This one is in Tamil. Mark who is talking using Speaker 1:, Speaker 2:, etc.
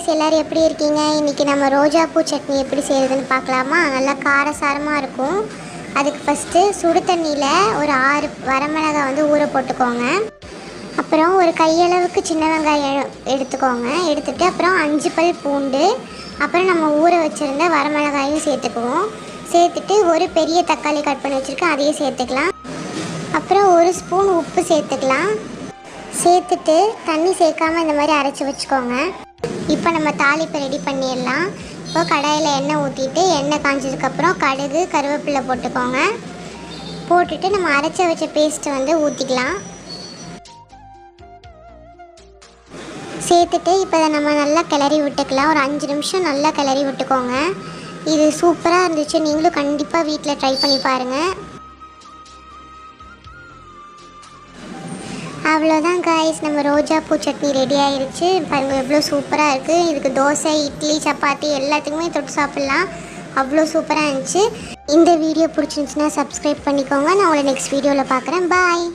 Speaker 1: காய்ஸ், எல்லோரும் எப்படி இருக்கீங்க? இன்றைக்கி நம்ம ரோஜாப்பூ சட்னி எப்படி செய்கிறதுன்னு பார்க்கலாமா? நல்லா காரசாரமாக இருக்கும். அதுக்கு ஃபஸ்ட்டு சுடு தண்ணியில் ஒரு 6 வரமிளகாய் வந்து ஊற போட்டுக்கோங்க. அப்புறம் ஒரு கையளவுக்கு சின்ன வெங்காயம் எடுத்துக்கோங்க. எடுத்துகிட்டு அப்புறம் 5 பல் பூண்டு, அப்புறம் நம்ம ஊற வச்சுருந்த வரமிளகாயும் சேர்த்துக்குவோம். சேர்த்துட்டு ஒரு பெரிய தக்காளி கட் பண்ணி வச்சுருக்கேன், அதையும் சேர்த்துக்கலாம். அப்புறம் 1 ஸ்பூன் உப்பு சேர்த்துக்கலாம். சேர்த்துட்டு தண்ணி சேர்க்காமல் இந்த மாதிரி அரைச்சி வச்சுக்கோங்க. இப்போ நம்ம தாளிப்பை ரெடி பண்ணிடலாம். இப்போ கடாயில் எண்ணெய் ஊற்றிட்டு எண்ணெய் காஞ்சதுக்கப்புறம் கடுகு கருவேப்பிலை போட்டுக்கோங்க. போட்டுட்டு நம்ம அரைச்சி வச்ச பேஸ்ட்டை வந்து ஊற்றிக்கலாம். சேர்த்துட்டு இப்போ இதை நம்ம நல்லா கிளறி விட்டுக்கலாம். ஒரு 5 நிமிஷம் நல்லா கிளறி விட்டுக்கோங்க. இது சூப்பராக இருந்துச்சு. நீங்களும் கண்டிப்பாக வீட்டில் ட்ரை பண்ணி பாருங்கள். அவ்வளோதான் காய்ஸ், நம்ம ரோஜாப்பூ சட்னி ரெடி ஆகிடுச்சு. பாருங்கள் எவ்வளோ சூப்பராக இருக்குது. இதுக்கு தோசை, இட்லி, சப்பாத்தி எல்லாத்துக்குமே தொட்டு சாப்பிட்லாம். அவ்வளோ சூப்பராக இருந்துச்சு. இந்த வீடியோ பிடிச்சிருந்துச்சுன்னா சப்ஸ்கிரைப் பண்ணிக்கோங்க. நான் உங்களை நெக்ஸ்ட் வீடியோவில் பார்க்குறேன். பாய்.